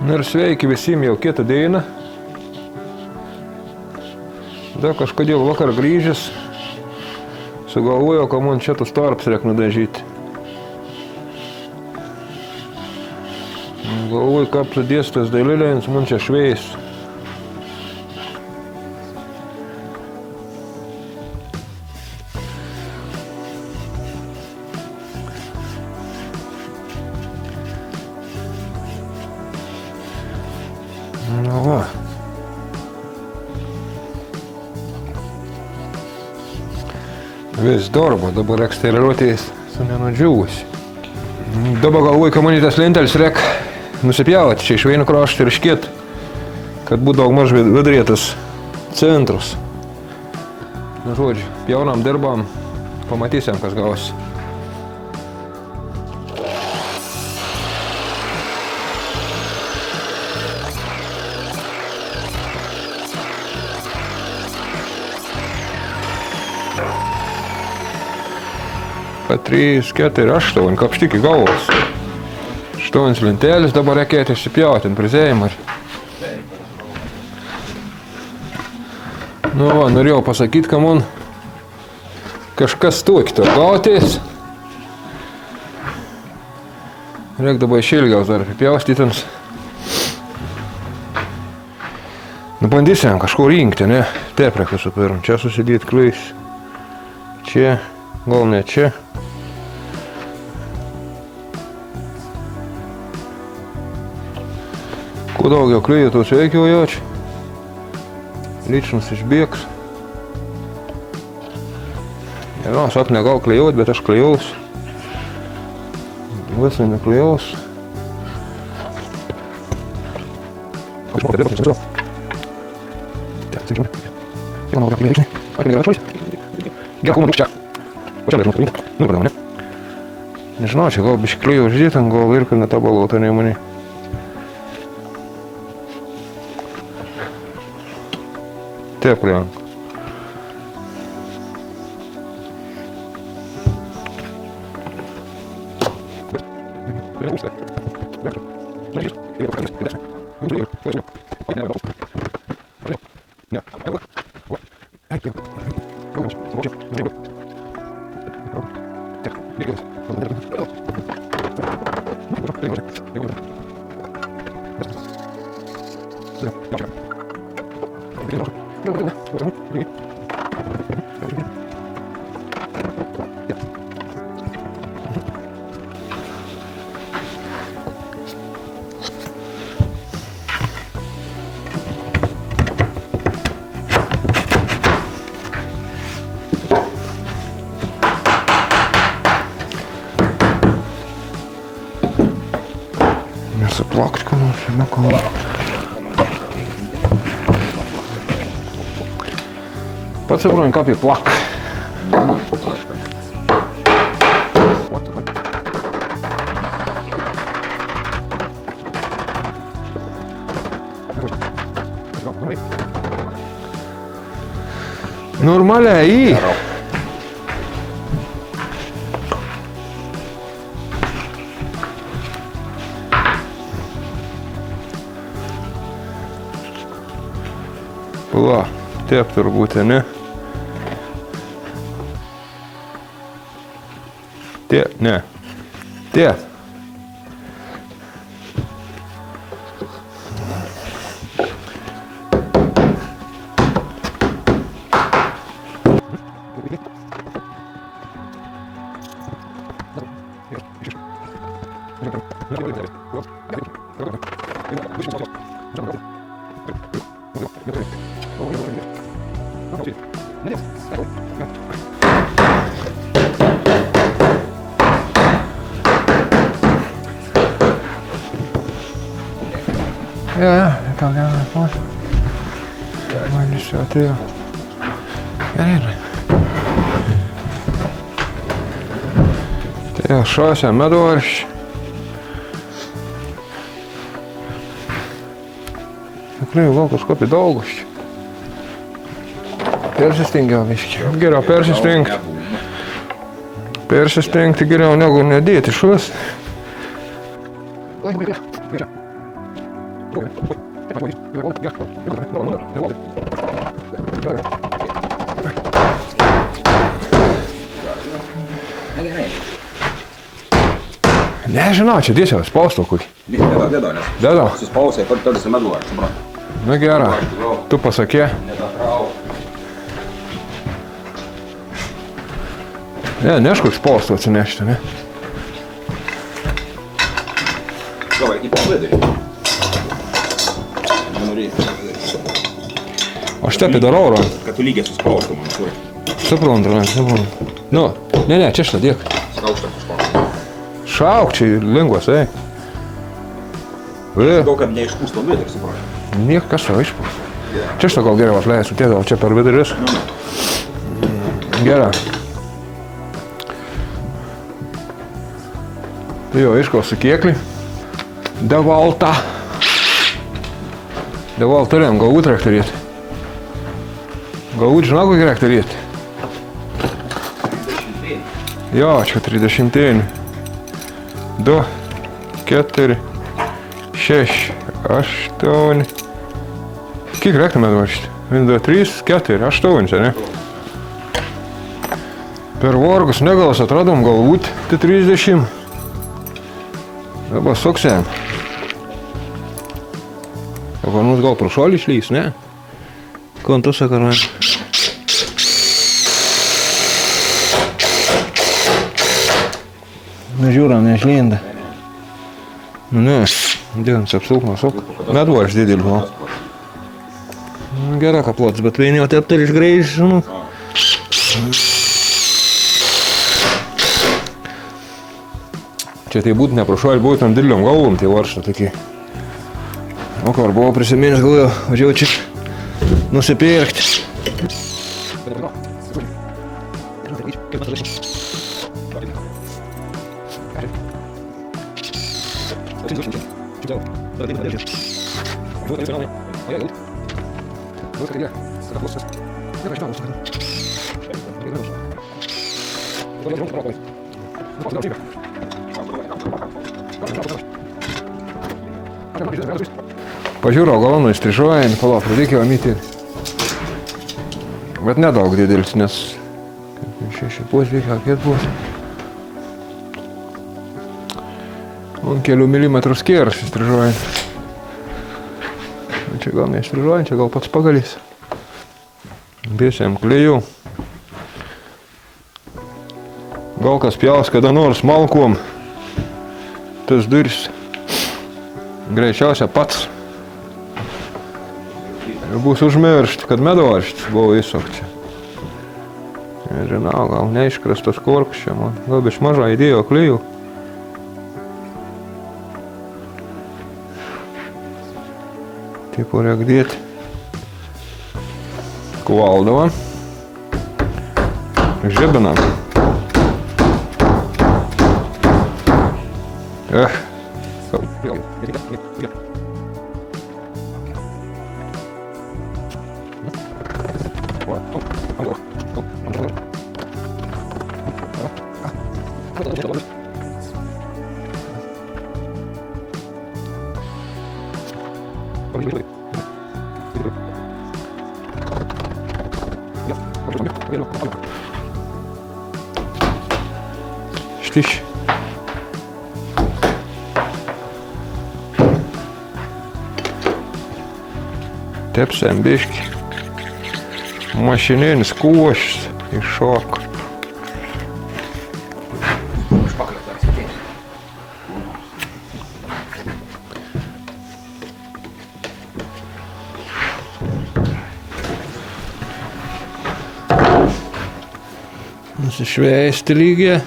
Ir sveiki visiem jau kitą dieną. Da kažkodėl vakar grįžęs, sugalvojau, ka man čia tus tarps reik nudažyti. Galvoju, ka apsidės tas dailėlėns, man čia švėjs. Nu va. Vis darbo, dabar eksteriliuotės su nenudžiūvusi. Dabar galvoju, ka man į tas lentelis reik nusipjauti čia iš vieno krašto ir iškėt, kad būtų daug maž vidrėtas centras. Nu, žodžiu, pjaunam, dirbam, pamatysim, kas gaus. Pa 3, 4, 8 kapštiki galvos. 8 lentelis dabar reikėtų išsipjauti prie Zeimar. Nu va, norėjau pasakyti, ka man kažkas tokito gautis. Reik dabar išilgiaus dar apipjaustytams. Nu, bandysim kažko rinkti, ne? Taip reik visų pirma. Čia susidėti kliais. Čia, gal ne čia. Kuo daugiau klijo, to sveikiau jaučiu. Lyčinas išbėgs. Ja, saka, negal klijot, bet aš klijaus. Visai neklijaus. Nežinau, čia gal biškai klijo uždėt, gal ir kad netabalota nei mani. Taip, klijank. Nesuplakt, ka mums ir nekala. Pats saprotam, kā pie plaka. Normaliai. Va, taip turbūt, ne? Taip, ne. Taip. Ja, det kan jeg være på. Det var litt søt, ja. Det er šausė medvarš. Tikrai gal kažko apie daugus. Persistingiau viški. Geriau persistingti. Persistingti geriau negu nedėti šuos. Nežinau, čia tiesiog spausto kokį. Dedo, nes Dedo? suspausė, tada meduoja, suprantu. Na gerai, tu pasakė. Nešk koks spausto atsinešti, ne? Davai, į pavidai. Aš taip darau, Ron. Kad tu lygiai suspaustum, man turi. Suprantu. Nu, ne, čia šitą dėk. Skauštą suspaustum. Šauk, čia lengvas, ei. Daug, kad neišpūsto vidurį, suprantu. Nieko kažką išpūs. Čia šitą gal geriau atleisiu, tėdavo čia per viduris. Gerai. Jo, iškausiu kieklį. Devaltą. Devaltą turėjom, galbūt reik turėti. Galbūt žinau, kokį reik turėti. Jo, čia 30. 2, 4, 6, 8. Kiek reiktų mes varžyti? 1, 2, 3, 4, 8, ne? Per vargus negalas atradom galbūt 30. Dabar suksėm. Dabar mums gal pro šalį išlys, ne? Kontus sakarą. Žiūram, neišlinda. Ne, dėkams apsilkmas, medvarš didelis, nu. Gera kaplots, bet vieni jau taip turi išgreiž, nu. Čia tai būtų neprašuoju, būtų tam dideliom galvom, tai varšta tokie. O kur buvau prisiminęs, galvoju, važiuoju čia nusipirkti. Pažiūrėjau, galonu įstrižuoja, palauk, pradėkime myti. Bet nedaug didelis, nes 6 pusveikia, kiek bus. Un kelių milimetrų skėras įstrižuoja. Čia gal neįstrižuoja, čia gal pats pagalys. Bėsiam klėjų. Gal kas pjaus kada nors malkom. Tas duris. Greičiausia pats. Bus užmiršt, kad medvaršt buvo įsok čia. Nežinau, gal neiškrastas korkus čia man. Gal biškį mažą įdėjo klėjų. Tipo reik dėti. Kuvaldavą. Žibinam. Štiš. Tepsam biškį. Mašinėnis košis iššoko. Nusišveisti lygiai.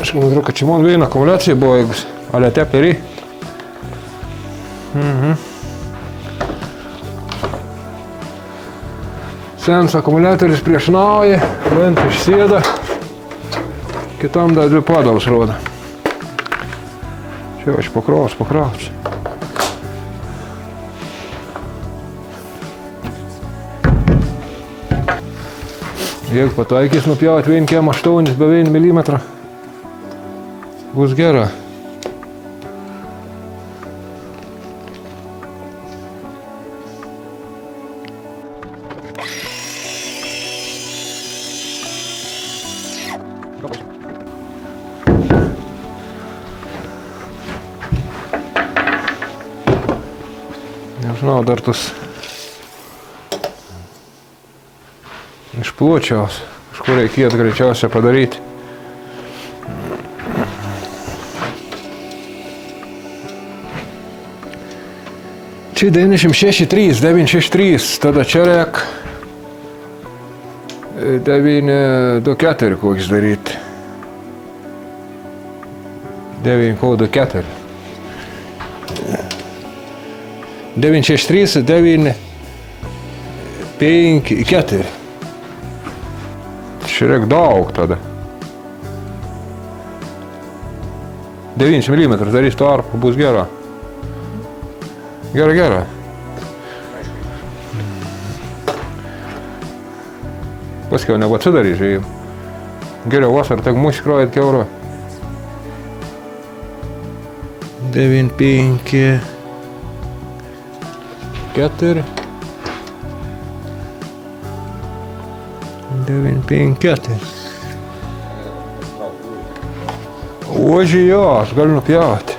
Aš manau, kad čia man viena akumuliacija buvo, jeigu ale teperi. Senas akumuliatorius prieš naują, lenta išsėda, kitam dar 2 padalus rodo. Čia aš pakraus. Jeigu pataikys nupjauti 1,8 be 1 mm, bus gera. Nežinau, dar tas išpločiaus, kažkur reikėtų greičiausiai padaryti. Čia 963, tada čia reik 924 koks daryti. 9,24. 963, 954. Čia reik daug tada. 9 mm darys tarpu, bus gera. Gera. Paskiau negu atsidarys, žai. Geriau vasarą, tak mūsų krojat keuro. 9,5. 4 9,5. Oži jo, aš galiu nupjauti.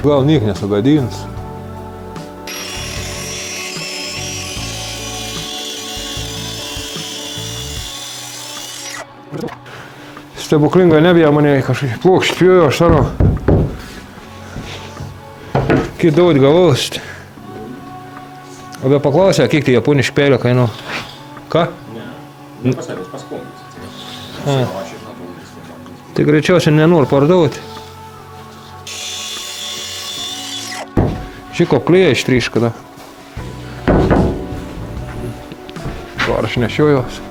Gal niek nesugadins. Stebuklinga nebija mane kažkaip plokščiai pjojo, aš sarau. Kiek daug galaust. O be paklausė, kiek tai japoniški peilio kainu? Ką? Не, pasakęs paskonis. Tai greičiausiai nenori parduoti. Šiko klėja ištryška, da. Ar aš nešiojos?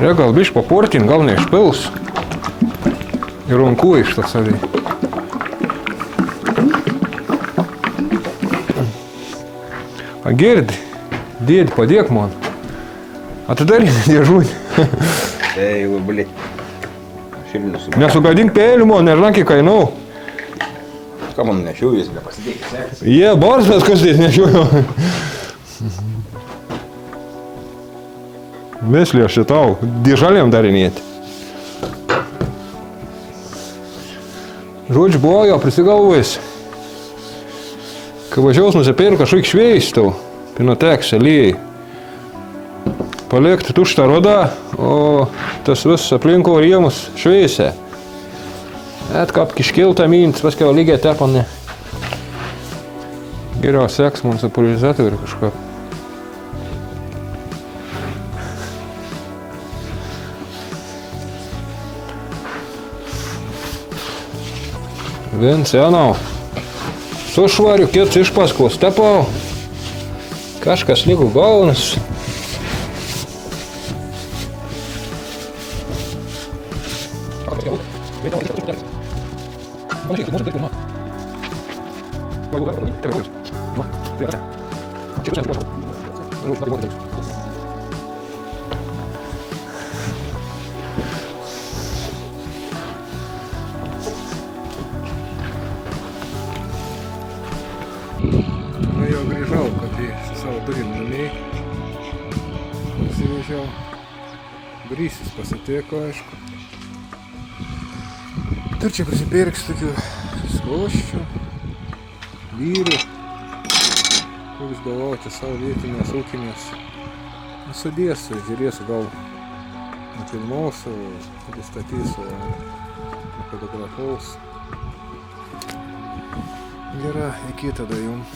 Ja, gal bišķi paportin, gal neišpils. Ir runkuojiš tā savī. A girdi, dėdi, padėk man. A tu dari nedėžūni. Ei, blėt. Aš irgi nesugadinau. Nesugadink peilių, man, nežinau, kiek kainau. Ką man nešiau, jis nepasidėkis, sekasi. Jie, barsas, kas dės nešiuoju. Veslį aš šitau, dėžalėm darinėti. Žodžiu, buvo jo prisigalvojęs. Kai važiaus nusipirko kažkaip šveistau, pinoteks, aliejai. Palikti tuštą rodą, o tas vis aplinko rėmus šveisė. Kap kiškiltą mint, paskiau lygiai tepanė. Geriau seks man su pulverizatoriu kažką. Vien senau. Sušvariu, kits iš paskos tepau. Kažkas lygu gaunas. Nu jau grįžau, kad su savo durim namiai nusivežiau. Brysis pasitiko, aišku. Dar čia prisipirks tokių skosčių, vyrų, kuris galvoti savo vietinės, ūkinės. Sudėsiu, žiūrėsiu, gal nufilmuosiu, pristatysiu, nufotografuosiu. Gerai, iki tada jums.